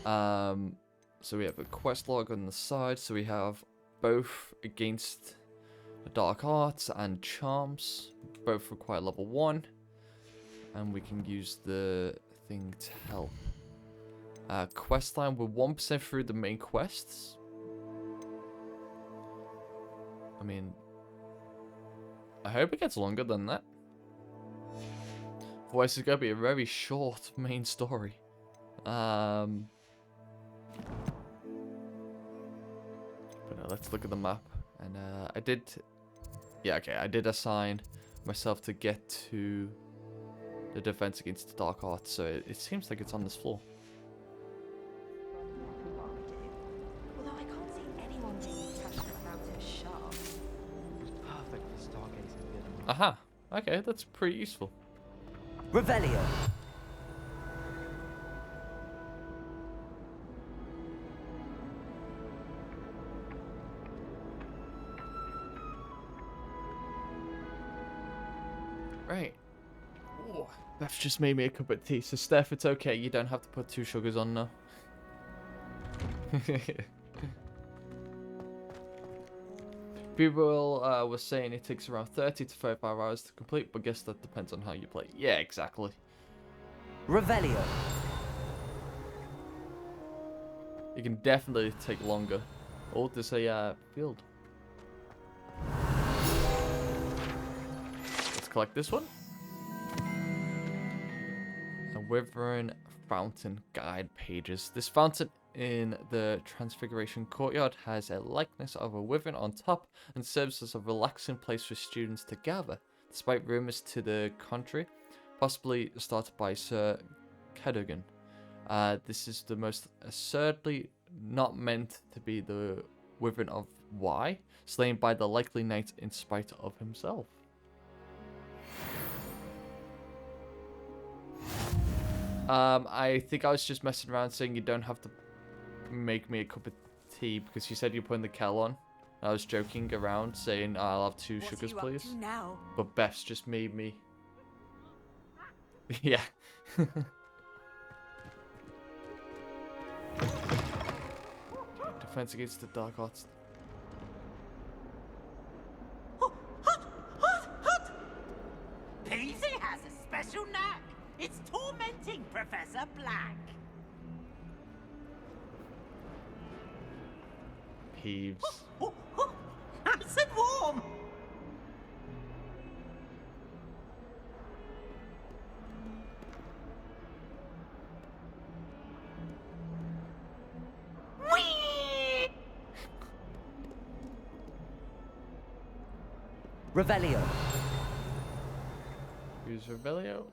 So we have a quest log on the side. So we have both against the dark arts and charms. Both require level 1. And we can use the thing to help. Quest line, we're 1% through the main quests. I mean, I hope it gets longer than that. Otherwise, it's going to be a very short main story. But let's look at the map. And I did assign myself to get to the defense against the dark arts, so it seems like it's on this floor. Although I can't see anyone being passionate about it sharp. Perfect for stargazing. Aha. Okay, that's pretty useful. Revelio. Right. Oh, Beth just made me a cup of tea. So, Steph, it's okay. You don't have to put 2 sugars on now. People were saying it takes around 30 to 35 hours to complete, but guess that depends on how you play. Yeah, exactly. Revelio. It can definitely take longer. Oh, there's a field. Let's collect this one. A Wyvern Fountain Guide pages. This fountain in the Transfiguration Courtyard has a likeness of a wyvern on top and serves as a relaxing place for students to gather, despite rumors to the contrary, possibly started by Sir Cadogan. This is the most absurdly not meant to be the wyvern of Y, slain by the likely knight in spite of himself. I think I was just messing around saying you don't have to make me a cup of tea because you said you're putting the kettle on. I was joking around saying I'll have 2 sugars, please. Now? But Beth's just made me. Yeah. Defense against the dark arts. Peasy has a special knack. It's tormenting Professor Black. Peeves. Nice and warm. Whee! Revelio. Use Revelio.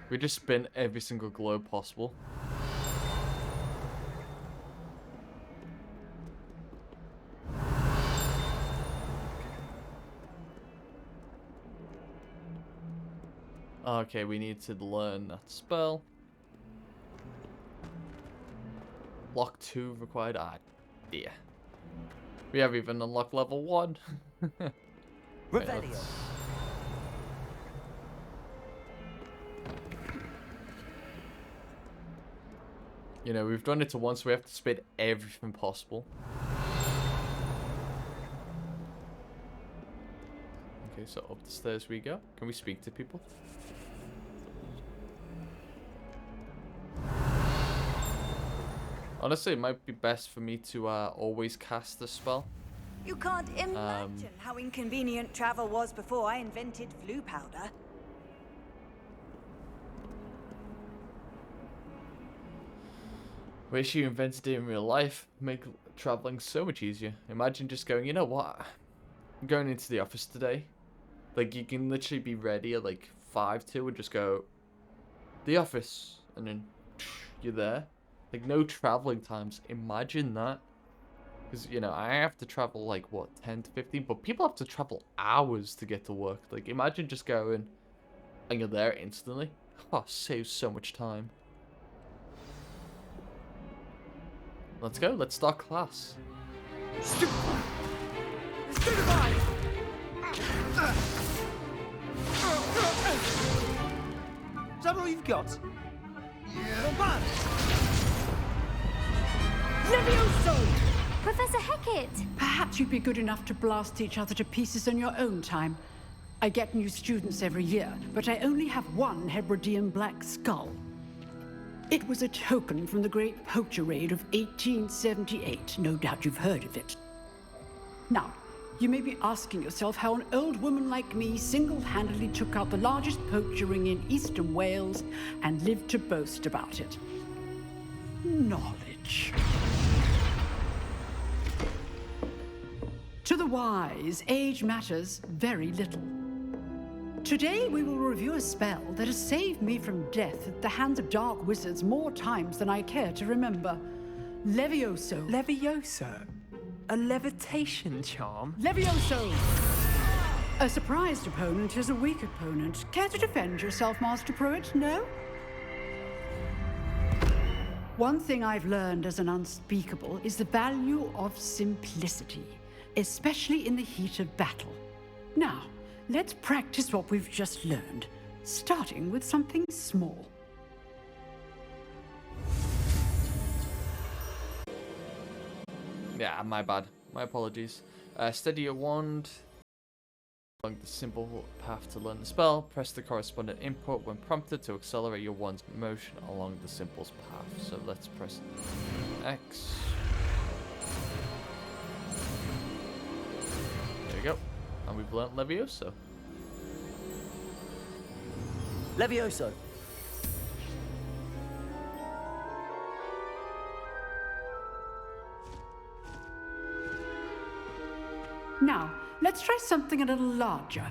We just spin every single globe possible. Okay, we need to learn that spell. Lock 2 required. Ah, dear. We have even unlocked level 1. Right, Revelio. you know, we've done it to once, so we have to spin everything possible. Okay, so up the stairs we go. Can we speak to people? Honestly, it might be best for me to always cast the spell. You can't imagine how inconvenient travel was before I invented flu powder. Wish you invented it in real life. Make traveling so much easier. Imagine just going, you know what? I'm going into the office today. Like, you can literally be ready at like 5 to and just go, the office. And then you're there. Like, no traveling times. Imagine that. Because, you know, I have to travel like, what, 10 to 15? But people have to travel hours to get to work. Like, imagine just going and you're there instantly. Oh, saves so much time. Let's go. Let's start class. Is that all you've got? Yeah. Not bad. Levioso! Professor Hecat! Perhaps you'd be good enough to blast each other to pieces in your own time. I get new students every year, but I only have one Hebridean black skull. It was a token from the Great Poacher Raid of 1878. No doubt you've heard of it. Now, you may be asking yourself how an old woman like me single-handedly took out the largest poacher ring in eastern Wales and lived to boast about it. Knowledge. To the wise, age matters very little. Today we will review a spell that has saved me from death at the hands of dark wizards more times than I care to remember. Levioso. Levioso? A levitation charm? Levioso! A surprised opponent is a weak opponent. Care to defend yourself, Master Pruitt? No? One thing I've learned as an unspeakable is the value of simplicity, especially in the heat of battle. Now, let's practice what we've just learned, starting with something small. Yeah, my bad. My apologies. Steady your wand along the simple path to learn the spell. Press the corresponding input when prompted to accelerate your wand's motion along the symbol's path. So let's press X. There we go. And we've learnt Levioso. Levioso. Now, let's try something a little larger.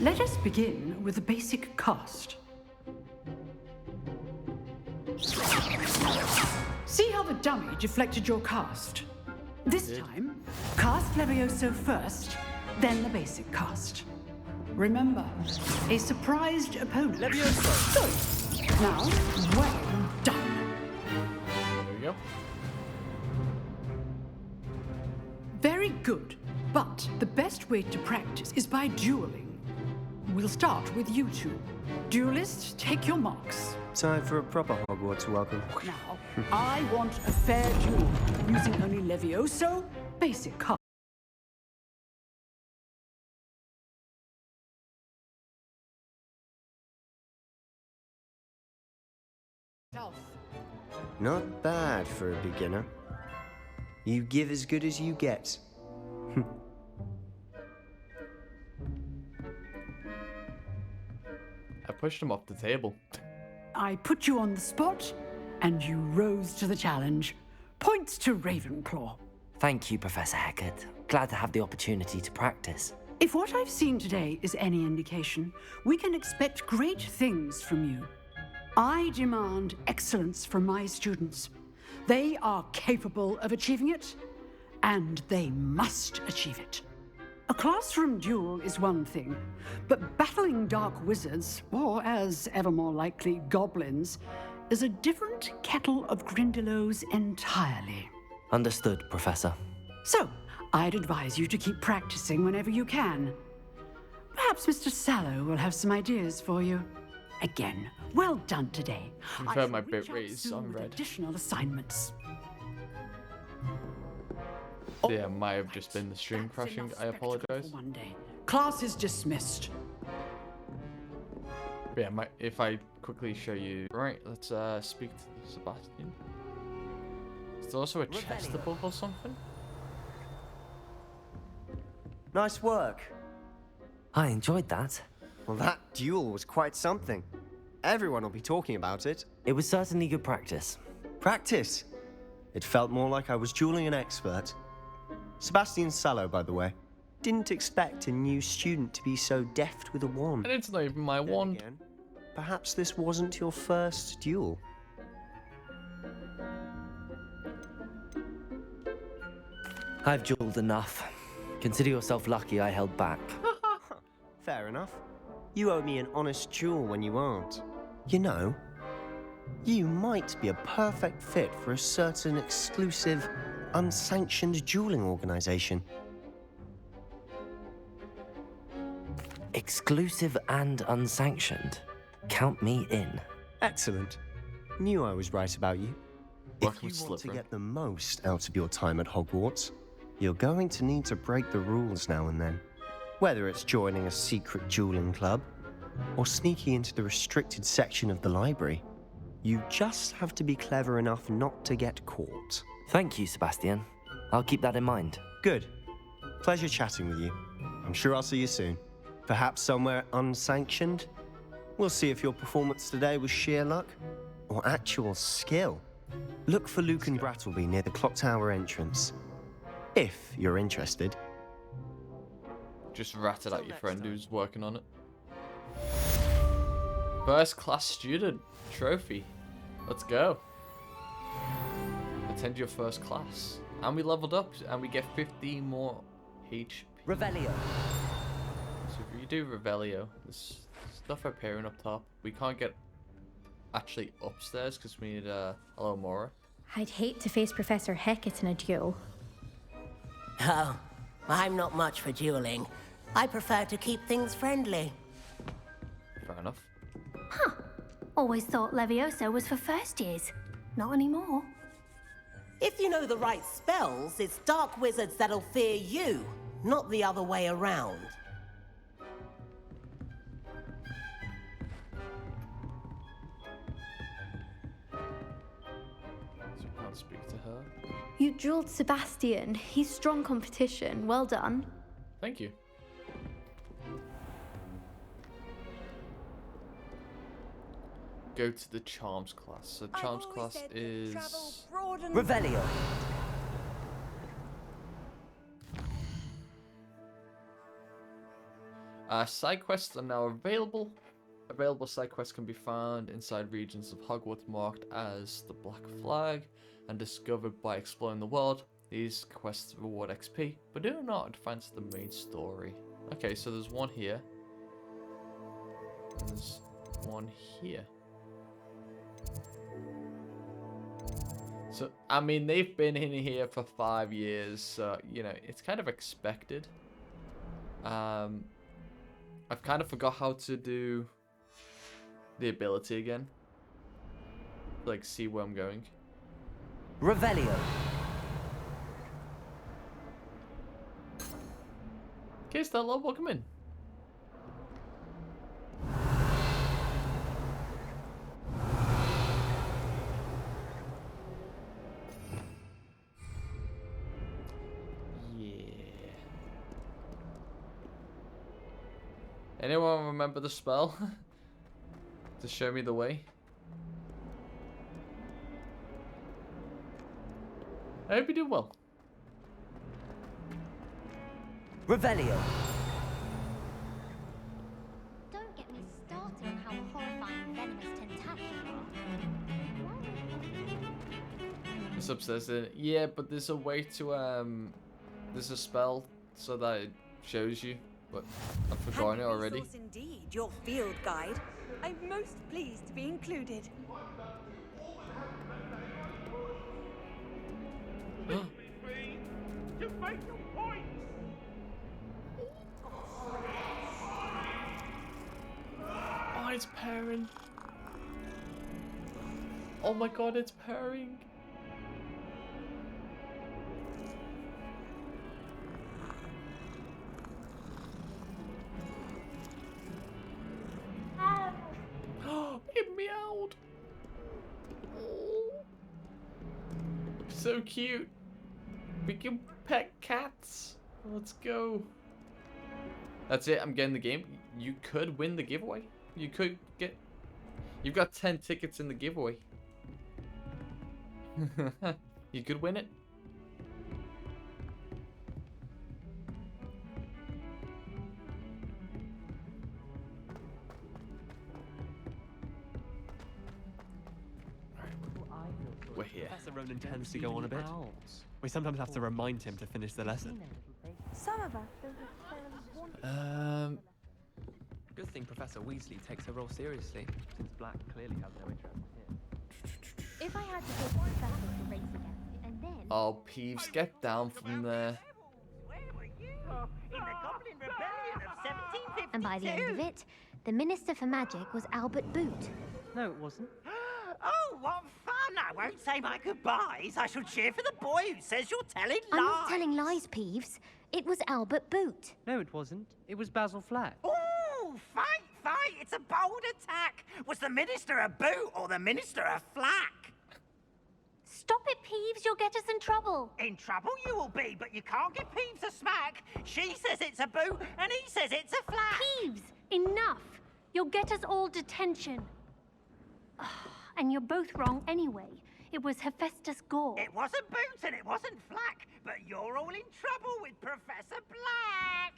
Let us begin with the basic cast. See how the dummy deflected your cast? This time, cast Levioso first, then the basic cast. Remember, a surprised opponent. Levioso! Good. Now, well done. There we go. Very good. But the best way to practice is by dueling. We'll start with you two. Duelists, take your marks. Time for a proper Hogwarts welcome. Now, I want a fair duel, using only Levioso, basic cast. Not bad for a beginner. You give as good as you get. I pushed him off the table. I put you on the spot, and you rose to the challenge. Points to Ravenclaw. Thank you, Professor Hecat. Glad to have the opportunity to practice. If what I've seen today is any indication, we can expect great things from you. I demand excellence from my students. They are capable of achieving it, and they must achieve it. A classroom duel is one thing, but battling dark wizards, or as ever more likely, goblins, is a different kettle of Grindylows entirely. Understood, Professor. So, I'd advise you to keep practicing whenever you can. Perhaps Mr. Sallow will have some ideas for you. Again, well done today. Confirm my shall reach bit out rate is soon on with red. Additional assignments. Yeah, might have just been the stream That's crashing. enough I spectacle apologize. for one day. Class is dismissed. But yeah, if I quickly show you. Right, let's speak to Sebastian. Is there also a chest above or something? Nice work. I enjoyed that. Well, that duel was quite something. Everyone will be talking about it. It was certainly good practice. Practice. It felt more like I was dueling an expert. Sebastian Sallow, by the way. Didn't expect a new student to be so deft with a wand. And it's not even my Then wand. again, perhaps this wasn't your first duel. I've dueled enough. Consider yourself lucky I held back. Fair enough. You owe me an honest duel when you aren't. You know, You might be a perfect fit for a certain exclusive, unsanctioned dueling organization. Exclusive and unsanctioned. Count me in. Excellent. Knew I was right about you. Welcome, If you want to Slytherin. get the most out of your time at Hogwarts, you're going to need to break the rules now and then. Whether it's joining a secret dueling club or sneaking into the restricted section of the library, you just have to be clever enough not to get caught. Thank you, Sebastian. I'll keep that in mind. Good. Pleasure chatting with you. I'm sure I'll see you soon. Perhaps somewhere unsanctioned? We'll see if your performance today was sheer luck or actual skill. Look for Luke and Brattleby near the clock tower entrance. If you're interested. Just ratted out your friend who's working on it. First class student trophy. Let's go. Attend your first class. And we leveled up and we get 15 more HP. Revelio. So if you do Revelio, there's stuff appearing up top. We can't get actually upstairs because we need Alamora. I'd hate to face Professor Hecat in a duel. Oh, I'm not much for dueling. I prefer to keep things friendly. Fair enough. Always thought Leviosa was for first years. Not anymore. If you know the right spells, it's dark wizards that'll fear you, not the other way around. So we can't speak to her. You dueled Sebastian. He's strong competition. Well done. Thank you. Go to the charms class. So I've charms always class said that is travel broadens- Revelio. side quests are now available. Available side quests can be found inside regions of Hogwarts marked as the Black Flag and discovered by exploring the world. These quests reward XP, but do not advance the main story. Okay, so there's one here. And there's one here. So, I mean, they've been in here for 5 years, so, you know, it's kind of expected. I've kind of forgot how to do the ability again. Like, see where I'm going. Revelio. Okay, Stella, welcome in. Yeah. Anyone remember the spell? To show me the way? I hope you do well. Revelio. Don't get me started on how horrifying venomous tentacles are. It's upstairs, isn't it? Yeah, but there's a way to there's a spell so that it shows you, but I've forgotten it Handy already. resource indeed, your field guide. I'm most pleased to be included. Oh, it's pairing. Oh my god, it's pairing. It meowed. Oh. So cute. We can pet cats. Let's go. That's it. I'm getting the game. You could win the giveaway. You could get... You've got 10 tickets in the giveaway. You could win it. We're here. Professor Ronan tends to go on a bit. We sometimes have to remind him to finish the lesson. Some of us Good thing Professor Weasley takes her role seriously, since Black clearly has no interest in him. If I had to pick one person to race against, and then... Oh, Peeves, get down from there. And by the end of it, the Minister for Magic was Albert Boot. No, it wasn't. Oh, what fun! I won't say my goodbyes. I shall cheer for the boy who says you're telling lies. I'm not telling lies, Peeves. It was Albert Boot. No, it wasn't. It was Basil Flack. Oh, fight! It's a bold attack. Was the Minister a boot or the Minister a flack? Stop it, Peeves. You'll get us in trouble. In trouble you will be, but you can't give Peeves a smack. She says it's a boot and he says it's a flack. Peeves, enough. You'll get us all detention. And you're both wrong anyway. It was Hephaestus Gore. It wasn't boot and it wasn't flack, but you're all in trouble with Professor Black.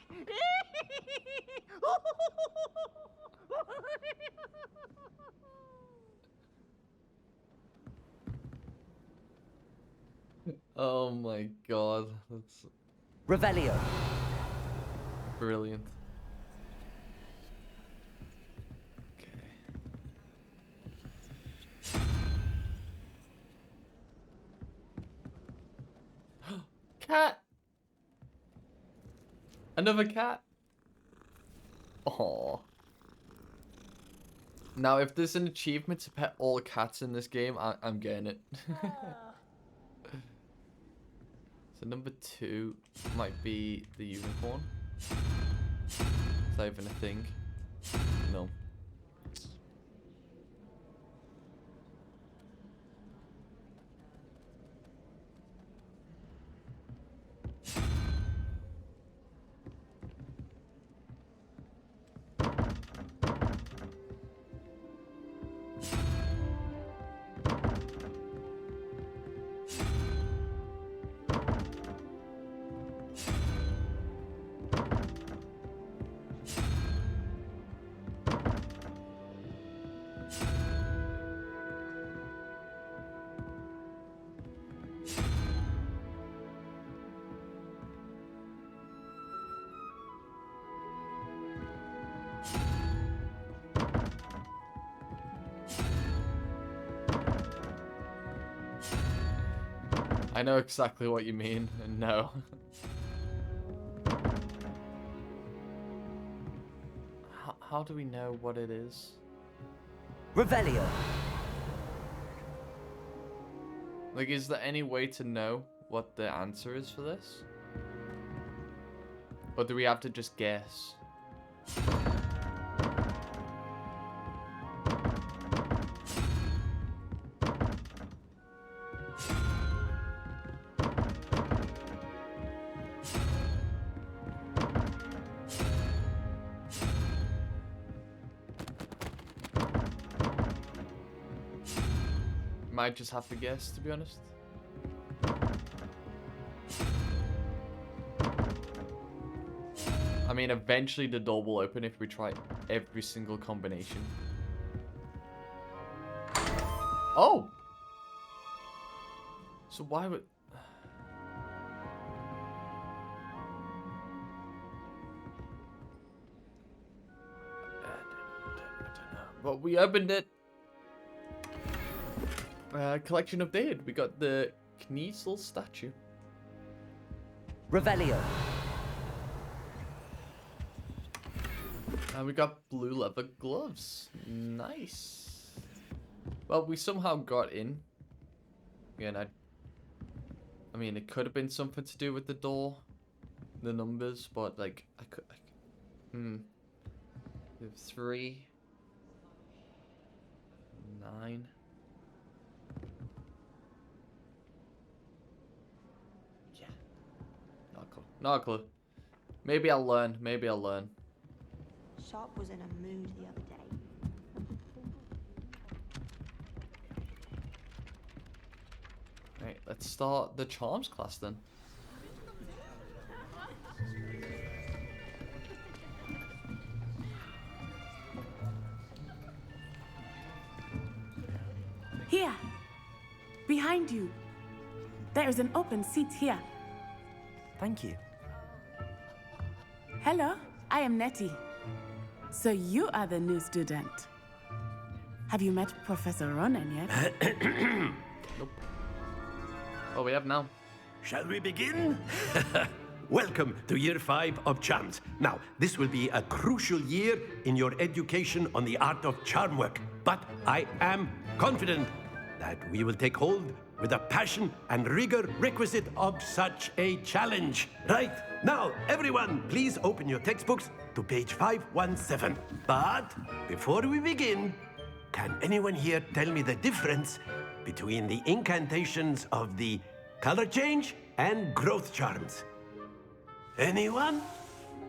Oh my god, that's Revelio. brilliant. Okay. Cat. Another cat. Oh. Now, if there's an achievement to pet all cats in this game, I'm getting it. So number 2 might be the unicorn. Is that even a thing? No. I know exactly what you mean, and no. How do we know what it is? Revelio. Like, is there any way to know what the answer is for this? Or do we have to just guess? Might just have to guess, to be honest. I mean, eventually the door will open if we try every single combination. Oh! So why would... I don't know. But we opened it. Collection updated. We got the Kniesel statue. Revelio. And we got blue leather gloves. Nice. Well, we somehow got in. Again, I mean, it could have been something to do with the door, the numbers, but like, I could, like, 3, 9. Yeah. Not a clue. Not a clue. Maybe I'll learn. Maybe I'll learn. Sharp was in a mood the other day. Right, let's start the charms class then. Here, behind you. There is an open seat here. Thank you. Hello, I am Nettie. So you are the new student. Have you met Professor Ronan yet? Nope. Oh, we have now. Shall we begin? Welcome to year 5 of charms. Now, this will be a crucial year in your education on the art of charm work. But I am confident that we will take hold with the passion and rigor requisite of such a challenge. Right, now, everyone, please open your textbooks to page 517. But before we begin, can anyone here tell me the difference between the incantations of the color change and growth charms? Anyone?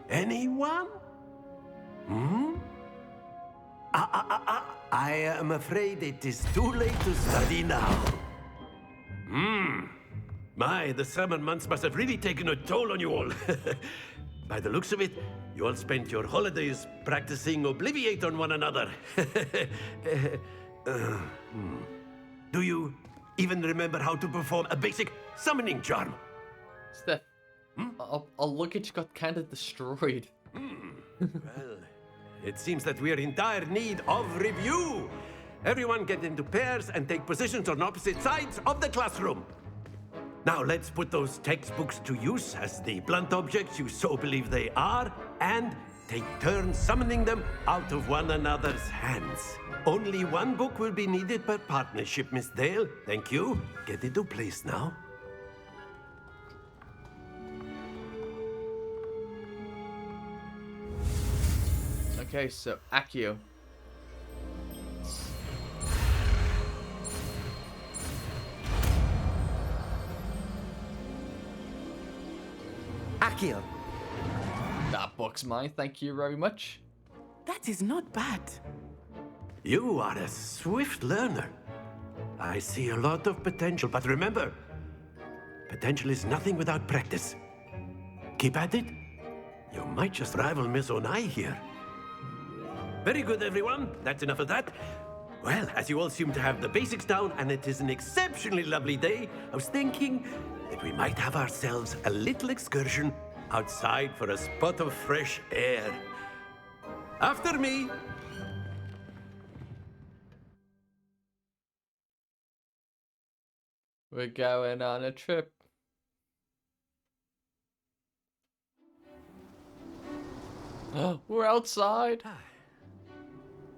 Anyone? I am afraid it is too late to study now. My, the summer months must have really taken a toll on you all. By the looks of it, you all spent your holidays practicing Obliviate on one another. Do you even remember how to perform a basic summoning charm? Steph, our luggage got kind of destroyed. Well, it seems that we are in dire need of review. Everyone get into pairs and take positions on opposite sides of the classroom. Now let's put those textbooks to use as the blunt objects you so believe they are, and take turns summoning them out of one another's hands. Only one book will be needed per partnership, Miss Dale. Thank you. Get into place now. Okay, so Accio. Accio. That book's mine, thank you very much. That is not bad. You are a swift learner. I see a lot of potential, but remember, potential is nothing without practice. Keep at it. You might just rival Miss Onai here. Very good, everyone. That's enough of that. Well, as you all seem to have the basics down, and it is an exceptionally lovely day, I was thinking that we might have ourselves a little excursion outside for a spot of fresh air. After me. We're going on a trip. We're outside.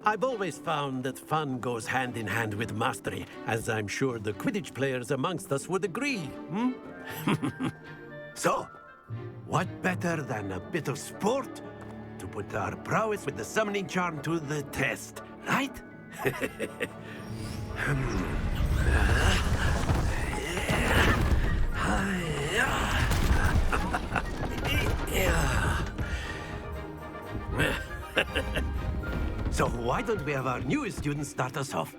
I've always found that fun goes hand in hand with mastery, as I'm sure the Quidditch players amongst us would agree. So, what better than a bit of sport to put our prowess with the summoning charm to the test, right? So why don't we have our newest student start us off?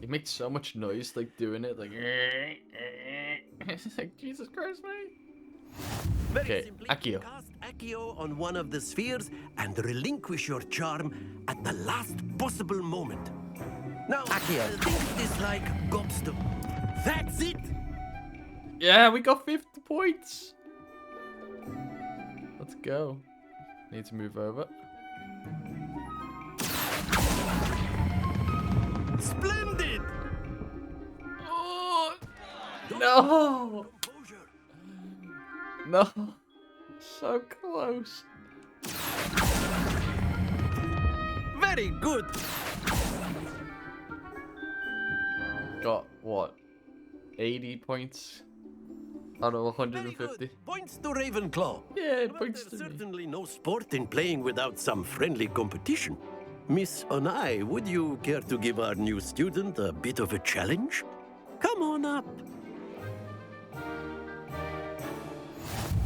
It makes so much noise, like doing it, like. It's like Jesus Christ, mate. Very simply, Accio. cast Accio on one of the spheres and relinquish your charm at the last possible moment. Now, Accio. think of this like gobstone. That's it! Yeah, we got 50 points. Let's go. Need to move over. Splendid! Oh, no! No. So close. Very good! Got what? 80 points out of 150. Very good. Points to Ravenclaw. Yeah, But points there's to me. certainly no sport in playing without some friendly competition. Miss Onai, would you care to give our new student a bit of a challenge? Come on up.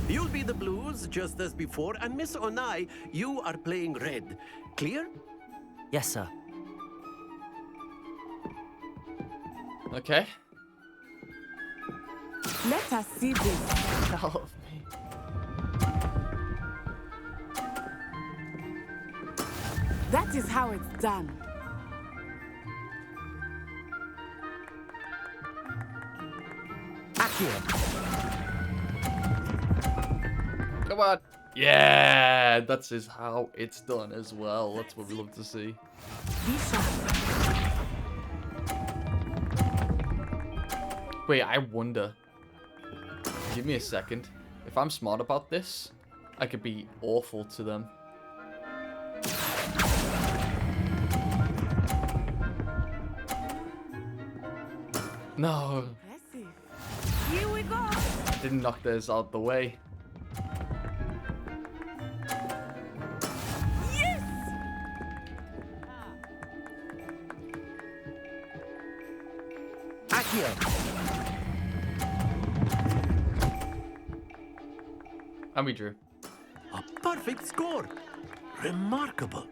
You'll be the blues just as before, and Miss Onai, you are playing red. Clear? Yes, sir. Okay. Let us see this. Help me. That is how it's done. Accio. Come on. Yeah, that's is how it's done as well. That's what we love to see. Wait, I wonder. Give me a second. If I'm smart about this, I could be awful to them. No. Here we go. Didn't knock theirs out the way. Yes. And we drew. A perfect score. Remarkable.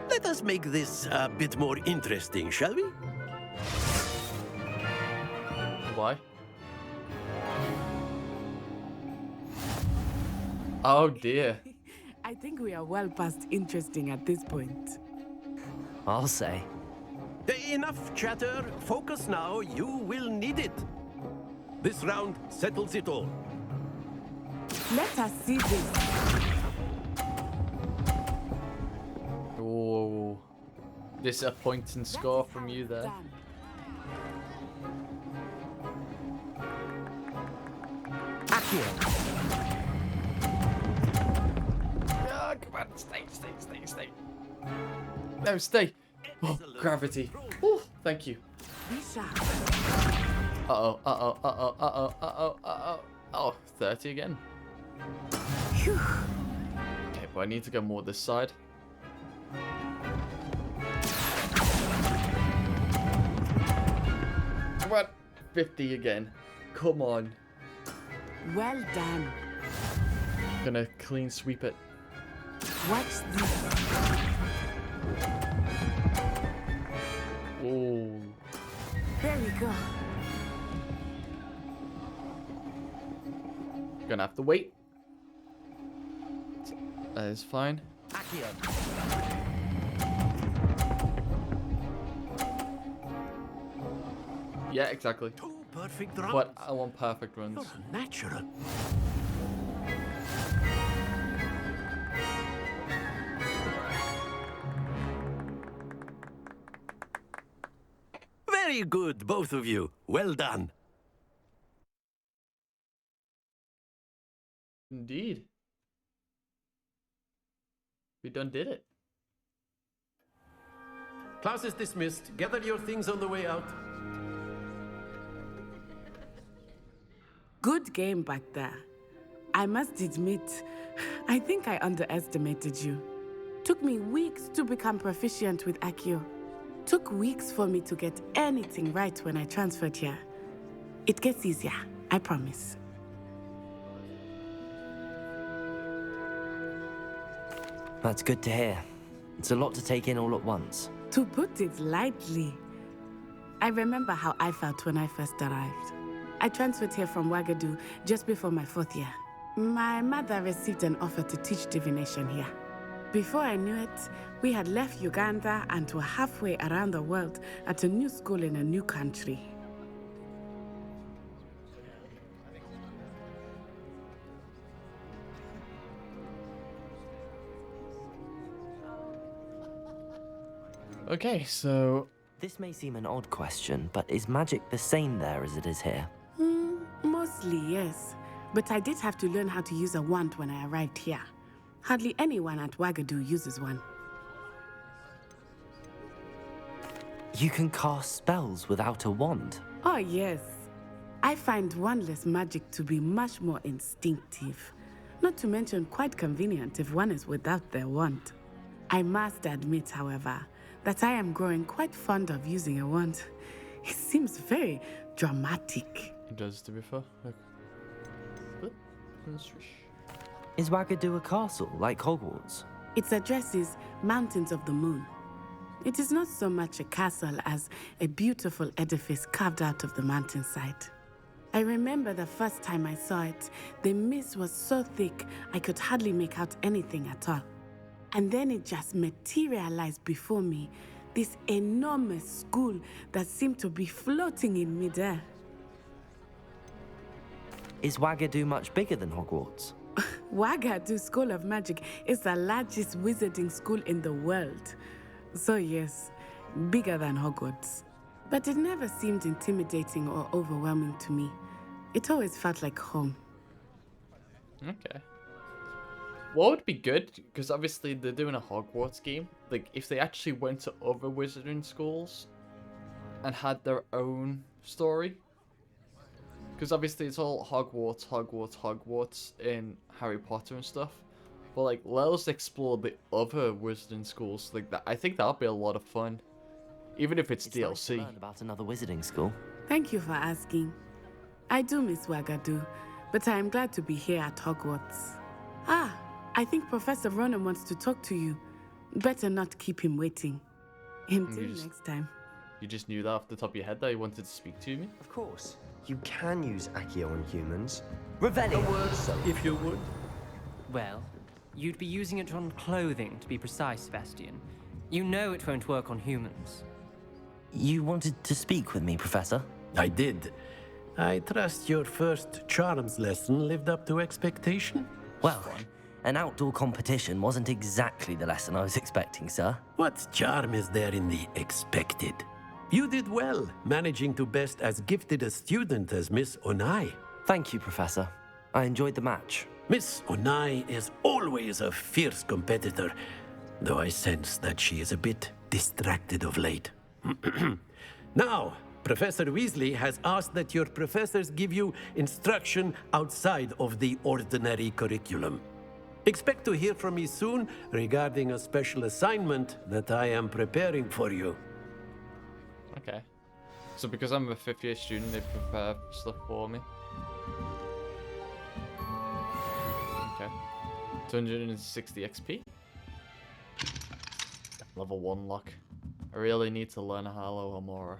Let us make this a bit more interesting, shall we? Why? Oh dear. I think we are well past interesting at this point. I'll say. Enough chatter. Focus now. You will need it. This round settles it all. Let us see this. Oh, disappointing score from you there. Done. Oh, come on, stay. No, stay. Oh, gravity. Oh, thank you. Be sharp. Oh, 30 again. Phew. Okay, but I need to go more this side. Come on, 50 again. Come on. Well done. Gonna clean sweep it. Watch this. Oh. There we go. Gonna have to wait. That is fine. Yeah, exactly. Two perfect runs. But I want perfect runs. You're natural. Very good, both of you. Well done. Indeed. We done did it. Class is dismissed. Gather your things on the way out. Good game back there. I must admit, I think I underestimated you. Took me weeks to become proficient with Accio. Took weeks for me to get anything right when I transferred here. It gets easier, I promise. That's good to hear. It's a lot to take in all at once. To put it lightly, I remember how I felt when I first arrived. I transferred here from Ouagadougou just before my 4th year. My mother received an offer to teach divination here. Before I knew it, we had left Uganda and were halfway around the world at a new school in a new country. Okay, so This may seem an odd question, but is magic the same there as it is here? Mostly, yes. But I did have to learn how to use a wand when I arrived here. Hardly anyone at Ouagadougou uses one. You can cast spells without a wand. Oh, yes. I find wandless magic to be much more instinctive. Not to mention quite convenient if one is without their wand. I must admit, however, that I am growing quite fond of using a wand. It seems very dramatic. it does, to be fair. Look. Oop, and swish. Is Ouagadougou a castle, like Hogwarts? Its address is Mountains of the Moon. It is not so much a castle as a beautiful edifice carved out of the mountainside. I remember the first time I saw it, the mist was so thick I could hardly make out anything at all. And then it just materialized before me, this enormous school that seemed to be floating in midair. Is Wagadu much bigger than Hogwarts? Wagadu School of Magic is the largest wizarding school in the world. So yes, bigger than Hogwarts. But it never seemed intimidating or overwhelming to me. It always felt like home. Okay. What would be good, because obviously they're doing a Hogwarts game, like if they actually went to other wizarding schools and had their own story. Because obviously it's all Hogwarts, Hogwarts, Hogwarts in Harry Potter and stuff. But like, let us explore the other wizarding schools like that. I think that'll be a lot of fun. Even if it's DLC. Nice to learn about another wizarding school. Thank you for asking. I do miss Wagadu, but I am glad to be here at Hogwarts. Ah, I think Professor Ronan wants to talk to you. Better not keep him waiting. Until next time. You just knew that off the top of your head that you wanted to speak to me? Of course. You can use Accio on humans. Revelio. If you would. Well, you'd be using it on clothing, to be precise, Sebastian. You know it won't work on humans. You wanted to speak with me, Professor? I did. I trust your first charms lesson lived up to expectation? Well, an outdoor competition wasn't exactly the lesson I was expecting, sir. What charm is there in the expected? You did well, managing to best as gifted a student as Miss Onai. Thank you, Professor. I enjoyed the match. Miss Onai is always a fierce competitor, though I sense that she is a bit distracted of late. Now, Professor Weasley has asked that your professors give you instruction outside of the ordinary curriculum. Expect to hear from me soon regarding a special assignment that I am preparing for you. Okay. So because I'm a 5th year student, they prepare stuff for me. Okay. 260 XP. Level 1 lock. I really need to learn Hallow Amora.